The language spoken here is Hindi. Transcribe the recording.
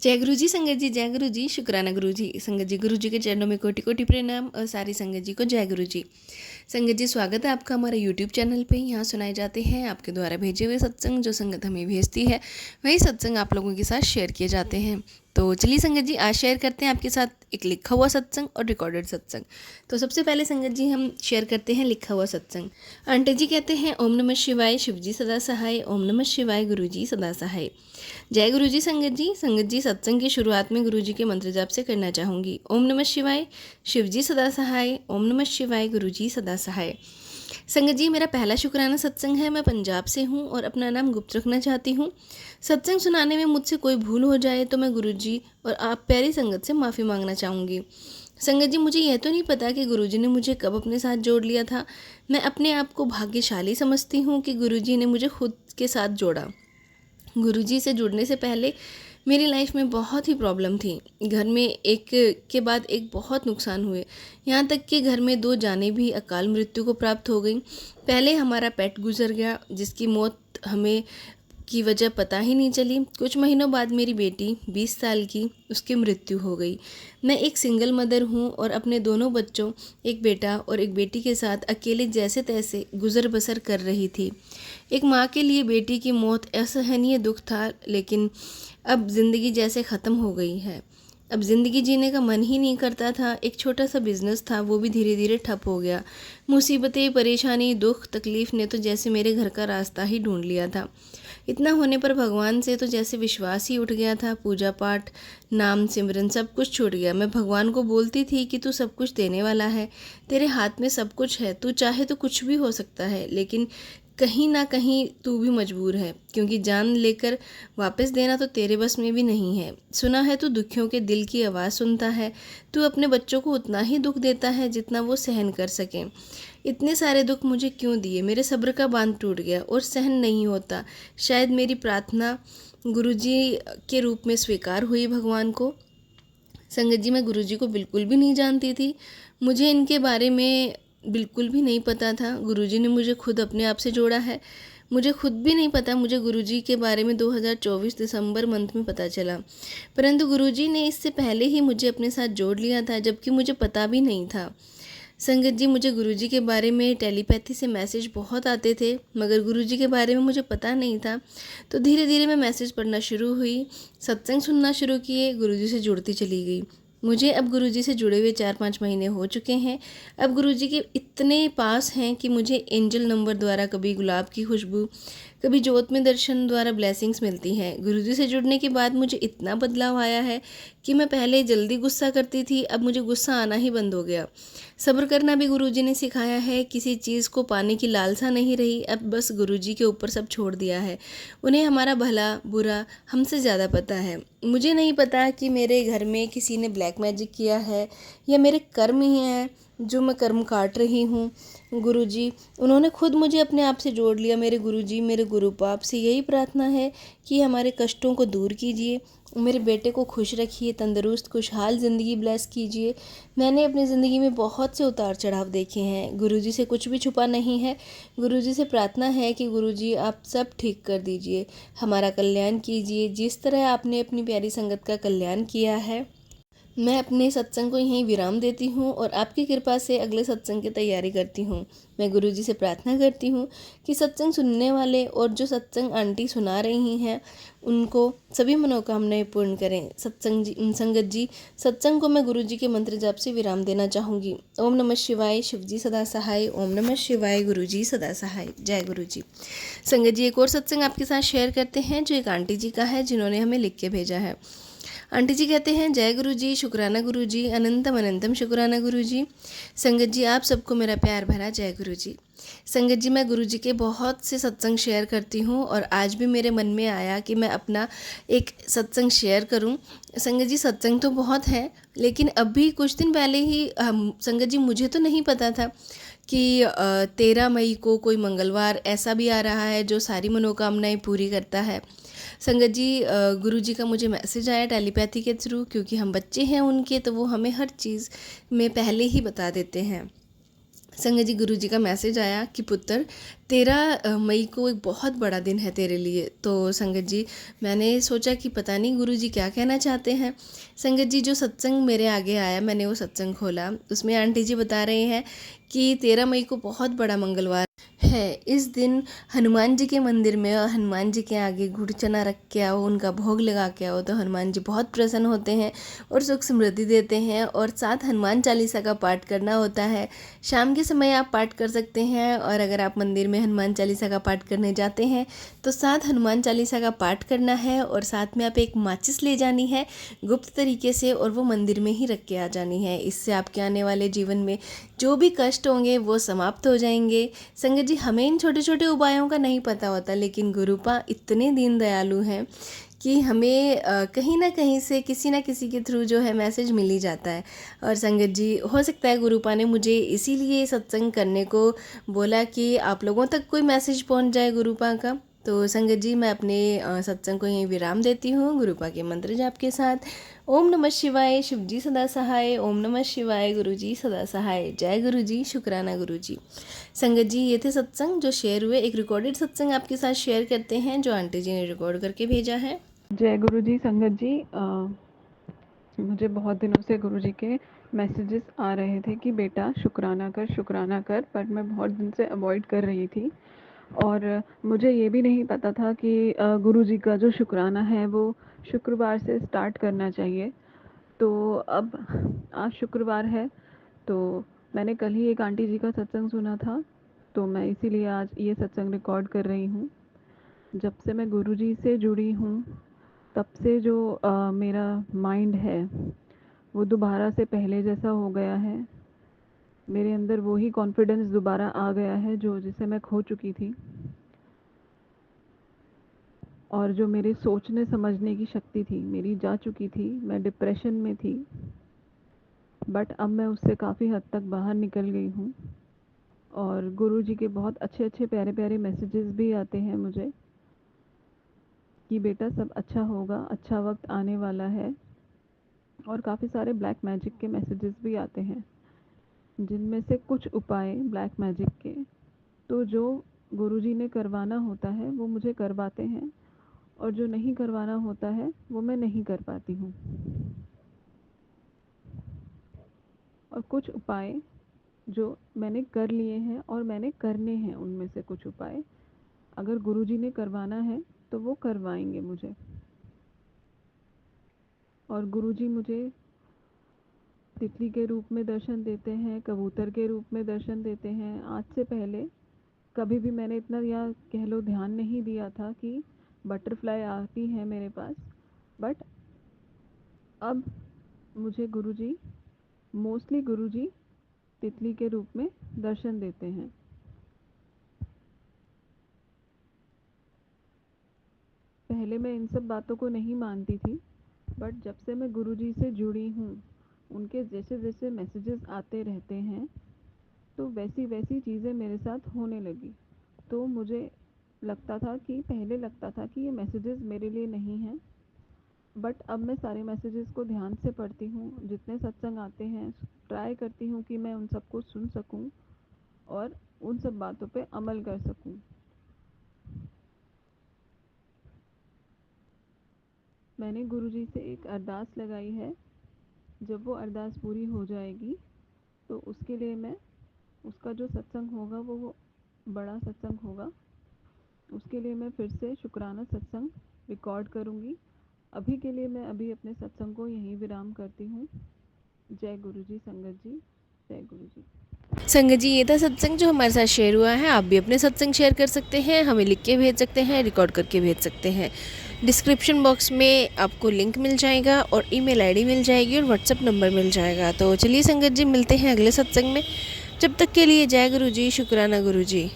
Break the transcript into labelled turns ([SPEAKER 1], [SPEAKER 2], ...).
[SPEAKER 1] जय गुरु जी। संगत जी जय गुरु जी। शुक्राना गुरु जी। संगत जी गुरु जी के चरणों में कोटि कोटि प्रणाम और सारी संगत जी को जय गुरु जी। संगत जी स्वागत है आपका हमारे यूट्यूब चैनल पे। यहाँ सुनाए जाते हैं आपके द्वारा भेजे हुए सत्संग, जो संगत हमें भेजती है वही सत्संग आप लोगों के साथ शेयर किए जाते हैं। तो चलिए संगत जी आज शेयर करते हैं आपके साथ एक लिखा हुआ सत्संग और रिकॉर्डेड सत्संग। तो सबसे पहले संगत जी हम शेयर करते हैं लिखा हुआ सत्संग। आंटी जी कहते हैं ओम नमः शिवाय, शिव जी सदा सहाय, ओम नमः शिवाय, गुरु जी सदा सहाय। जय गुरु जी। संगत जी सत्संग की शुरुआत में गुरु जी के मंत्र जाप से करना चाहूँगी। ओम नमः शिवाय, शिव जी सदा सहाय, ओम नमः शिवाय, गुरु जी सदा सहाय। संगत जी मेरा पहला शुक्राना सत्संग है। मैं पंजाब से हूँ और अपना नाम गुप्त रखना चाहती हूँ। सत्संग सुनाने में मुझसे कोई भूल हो जाए तो मैं गुरु जी और आप प्यारी संगत से माफ़ी मांगना चाहूँगी। संगत जी मुझे यह तो नहीं पता कि गुरु जी ने मुझे कब अपने साथ जोड़ लिया था। मैं अपने आप को भाग्यशाली समझती हूँ कि गुरु जी ने मुझे खुद के साथ जोड़ा। गुरुजी से जुड़ने से पहले मेरी लाइफ में बहुत ही प्रॉब्लम थी। घर में एक के बाद एक बहुत नुकसान हुए, यहाँ तक कि घर में 2 जानें भी अकाल मृत्यु को प्राप्त हो गई। पहले हमारा पेट गुजर गया जिसकी मौत हमें की वजह पता ही नहीं चली। कुछ महीनों बाद मेरी बेटी 20 साल की, उसकी मृत्यु हो गई। मैं एक सिंगल मदर हूँ और अपने दोनों बच्चों, एक बेटा और एक बेटी के साथ अकेले जैसे तैसे गुजर बसर कर रही थी। एक माँ के लिए बेटी की मौत असहनीय दुख था, लेकिन अब ज़िंदगी जैसे ख़त्म हो गई है। अब ज़िंदगी जीने का मन ही नहीं करता था। एक छोटा सा बिजनेस था, वो भी धीरे धीरे ठप हो गया। मुसीबतें, परेशानी, दुख, तकलीफ़ ने तो जैसे मेरे घर का रास्ता ही ढूंढ लिया था। इतना होने पर भगवान से तो जैसे विश्वास ही उठ गया था। पूजा पाठ, नाम सिमरन सब कुछ छूट गया। मैं भगवान को बोलती थी कि तू सब कुछ देने वाला है, तेरे हाथ में सब कुछ है, तू चाहे तो कुछ भी हो सकता है, लेकिन कहीं ना कहीं तू भी मजबूर है, क्योंकि जान लेकर वापस देना तो तेरे बस में भी नहीं है। सुना है तू दुखियों के दिल की आवाज़ सुनता है। तू अपने बच्चों को उतना ही दुख देता है जितना वो सहन कर सकें। इतने सारे दुख मुझे क्यों दिए? मेरे सब्र का बांध टूट गया और सहन नहीं होता। शायद मेरी प्रार्थना गुरुजी के रूप में स्वीकार हुई भगवान को। संगत जी मैं गुरुजी को बिल्कुल भी नहीं जानती थी। मुझे इनके बारे में बिल्कुल भी नहीं पता था। गुरुजी ने मुझे खुद अपने आप से जोड़ा है। मुझे खुद भी नहीं पता, मुझे गुरुजी के बारे में 2024 दिसंबर मंथ में पता चला। परंतु गुरुजी ने इससे पहले ही मुझे अपने साथ जोड़ लिया था, जबकि मुझे पता भी नहीं था। संगत जी मुझे गुरुजी के बारे में टेलीपैथी से मैसेज बहुत आते थे, मगर गुरुजी के बारे में मुझे पता नहीं था। तो धीरे धीरे मैं मैसेज पढ़ना शुरू हुई, सत्संग सुनना शुरू किए, गुरुजी से जुड़ती चली गई। मुझे अब गुरुजी से जुड़े हुए 4-5 महीने हो चुके हैं। अब गुरुजी के इतने पास हैं कि मुझे एंजल नंबर द्वारा कभी गुलाब की खुशबू, कभी ज्योत में दर्शन द्वारा ब्लेसिंग्स मिलती हैं। गुरुजी से जुड़ने के बाद मुझे इतना बदलाव आया है कि मैं पहले जल्दी गुस्सा करती थी, अब मुझे गुस्सा आना ही बंद हो गया। सब्र करना भी गुरुजी ने सिखाया है। किसी चीज़ को पाने की लालसा नहीं रही। अब बस गुरुजी के ऊपर सब छोड़ दिया है। उन्हें हमारा भला बुरा हमसे ज़्यादा पता है। मुझे नहीं पता कि मेरे घर में किसी ने ब्लैक मैजिक किया है या मेरे कर्म ही हैं जो मैं कर्म काट रही हूँ। गुरुजी उन्होंने खुद मुझे अपने आप से जोड़ लिया। मेरे गुरुजी, मेरे गुरुपाप से यही प्रार्थना है कि हमारे कष्टों को दूर कीजिए, मेरे बेटे को खुश रखिए, तंदुरुस्त खुशहाल ज़िंदगी ब्लेस कीजिए। मैंने अपनी ज़िंदगी में बहुत से उतार चढ़ाव देखे हैं। गुरुजी से कुछ भी छुपा नहीं है। गुरुजी से प्रार्थना है कि गुरुजी आप सब ठीक कर दीजिए, हमारा कल्याण कीजिए, जिस तरह आपने अपनी प्यारी संगत का कल्याण किया है। मैं अपने सत्संग को यहीं विराम देती हूँ और आपकी कृपा से अगले सत्संग की तैयारी करती हूँ। मैं गुरुजी से प्रार्थना करती हूँ कि सत्संग सुनने वाले और जो सत्संग आंटी सुना रही हैं उनको सभी मनोकामनाएं पूर्ण करें। संगत जी सत्संग को मैं गुरुजी के मंत्र जाप से विराम देना चाहूँगी। ओम नमः शिवाय, शिव जी सदा सहाय, ओम नमः शिवाय, गुरु जी सदा सहाय। जय गुरु जी। संगत जी एक और सत्संग आपके साथ शेयर करते हैं जो एक आंटी जी का है, जिन्होंने हमें लिख के भेजा है। आंटी जी कहते हैं जय गुरु जी, शुक्राना गुरु जी, अनंतम अनंतम शुक्राना गुरु जी। संगत जी आप सबको मेरा प्यार भरा जय गुरु जी। संगत जी मैं गुरु जी के बहुत से सत्संग शेयर करती हूँ और आज भी मेरे मन में आया कि मैं अपना एक सत्संग शेयर करूँ। संगत जी सत्संग तो बहुत है, लेकिन अभी कुछ दिन पहले ही संगत जी मुझे तो नहीं पता था कि 13 मई को कोई मंगलवार ऐसा भी आ रहा है जो सारी मनोकामनाएं पूरी करता है। संगत जी गुरुजी का मुझे मैसेज आया टेलीपैथी के थ्रू, क्योंकि हम बच्चे हैं उनके, तो वो हमें हर चीज़ में पहले ही बता देते हैं। संगत जी गुरुजी का मैसेज आया कि पुत्र 13 मई को एक बहुत बड़ा दिन है तेरे लिए। तो संगत जी मैंने सोचा कि पता नहीं गुरुजी क्या कहना चाहते हैं। संगत जी जो सत्संग मेरे आगे आया, मैंने वो सत्संग खोला, उसमें आंटी जी बता रहे हैं कि 13 मई को बहुत बड़ा मंगलवार है। इस दिन हनुमान जी के मंदिर में और हनुमान जी के आगे गुड़ चना रख के आओ, उनका भोग लगा के आओ तो हनुमान जी बहुत प्रसन्न होते हैं और सुख समृद्धि देते हैं। और साथ हनुमान चालीसा का पाठ करना होता है। शाम के समय आप पाठ कर सकते हैं, और अगर आप मंदिर में हनुमान चालीसा का पाठ करने जाते हैं तो साथ हनुमान चालीसा का पाठ करना है, और साथ में आप एक माचिस ले जानी है गुप्त तरीके से, और वो मंदिर में ही रख के आ जानी है। इससे आपके आने वाले जीवन में जो भी कष्ट होंगे वो समाप्त हो जाएंगे। संगत जी हमें इन छोटे छोटे उपायों का नहीं पता होता, लेकिन गुरुपा इतने दीन दयालु हैं कि हमें कहीं ना कहीं से किसी ना किसी के थ्रू जो है मैसेज मिल ही जाता है। और संगत जी हो सकता है गुरुपा ने मुझे इसीलिए सत्संग करने को बोला कि आप लोगों तक कोई मैसेज पहुंच जाए गुरुपा का। तो संगत जी मैं अपने सत्संग को यहीं विराम देती हूँ गुरुपा के मंत्र जाप के साथ। ओम नमः शिवाय, शिव जी सदा सहाय। ओम नमः शिवाय, गुरु जी सदा सहाय। जय गुरु जी, शुक्राना गुरु जी। संगत जी ये थे सत्संग जो शेयर हुए। एक रिकॉर्डेड सत्संग आपके साथ शेयर करते हैं जो आंटी जी ने रिकॉर्ड करके भेजा है।
[SPEAKER 2] जय गुरु जी। संगत जी मुझे बहुत दिनों से गुरु जी के मैसेजेस आ रहे थे कि बेटा शुक्राना कर, पर मैं बहुत दिन से अवॉइड कर रही थी। और मुझे ये भी नहीं पता था कि गुरु जी का जो शुक्राना है वो शुक्रवार से स्टार्ट करना चाहिए। तो अब आज शुक्रवार है, तो मैंने कल ही एक आंटी जी का सत्संग सुना था, तो मैं इसीलिए आज ये सत्संग रिकॉर्ड कर रही हूँ। जब से मैं गुरु जी से जुड़ी हूँ तब से जो मेरा माइंड है वो दोबारा से पहले जैसा हो गया है। मेरे अंदर वही कॉन्फिडेंस दोबारा आ गया है जो जिसे मैं खो चुकी थी, और जो मेरे सोचने समझने की शक्ति थी मेरी जा चुकी थी। मैं डिप्रेशन में थी, बट अब मैं उससे काफ़ी हद तक बाहर निकल गई हूँ। और गुरु जी के बहुत अच्छे अच्छे प्यारे प्यारे मैसेजेस भी आते हैं मुझे कि बेटा सब अच्छा होगा, अच्छा वक्त आने वाला है। और काफ़ी सारे ब्लैक मैजिक के मैसेजेस भी आते हैं, जिनमें से कुछ उपाय ब्लैक मैजिक के तो जो गुरुजी ने करवाना होता है वो मुझे करवाते हैं, और जो नहीं करवाना होता है वो मैं नहीं कर पाती हूँ। और कुछ उपाय जो मैंने कर लिए हैं और मैंने करने हैं, उनमें से कुछ उपाय अगर गुरुजी ने करवाना है तो वो करवाएंगे मुझे। और गुरुजी मुझे तितली के रूप में दर्शन देते हैं, कबूतर के रूप में दर्शन देते हैं। आज से पहले कभी भी मैंने इतना या कह लो ध्यान नहीं दिया था कि बटरफ्लाई आती है मेरे पास, बट अब मुझे गुरुजी, मोस्टली गुरुजी तितली के रूप में दर्शन देते हैं। पहले मैं इन सब बातों को नहीं मानती थी, बट जब से मैं गुरुजी से जुड़ी हूँ, उनके जैसे जैसे मैसेजेस आते रहते हैं तो वैसी वैसी चीज़ें मेरे साथ होने लगी। तो मुझे लगता था कि पहले लगता था कि ये मैसेजेस मेरे लिए नहीं हैं, बट अब मैं सारे मैसेजेस को ध्यान से पढ़ती हूँ। जितने सत्संग आते हैं ट्राई करती हूँ कि मैं उन सबको सुन सकूँ और उन सब बातों पे अमल कर सकूँ। मैंने गुरुजी से एक अरदास लगाई है, जब वो अरदास पूरी हो जाएगी तो उसके लिए मैं, उसका जो सत्संग होगा वो बड़ा सत्संग होगा, उसके लिए मैं फिर से शुक्राना सत्संग रिकॉर्ड करूँगी। अभी के लिए मैं अभी अपने सत्संग को यहीं विराम करती हूँ। जय गुरु जी। संगत जी जय गुरु जी।
[SPEAKER 1] संगत जी ये था सत्संग जो हमारे साथ शेयर हुआ है। आप भी अपने सत्संग शेयर कर सकते हैं, हमें लिख के भेज सकते हैं, रिकॉर्ड करके भेज सकते हैं। डिस्क्रिप्शन बॉक्स में आपको लिंक मिल जाएगा और ईमेल आईडी मिल जाएगी और व्हाट्सअप नंबर मिल जाएगा। तो चलिए संगत जी मिलते हैं अगले सत्संग में। जब तक के लिए जय गुरु जी, शुक्राना गुरु जी।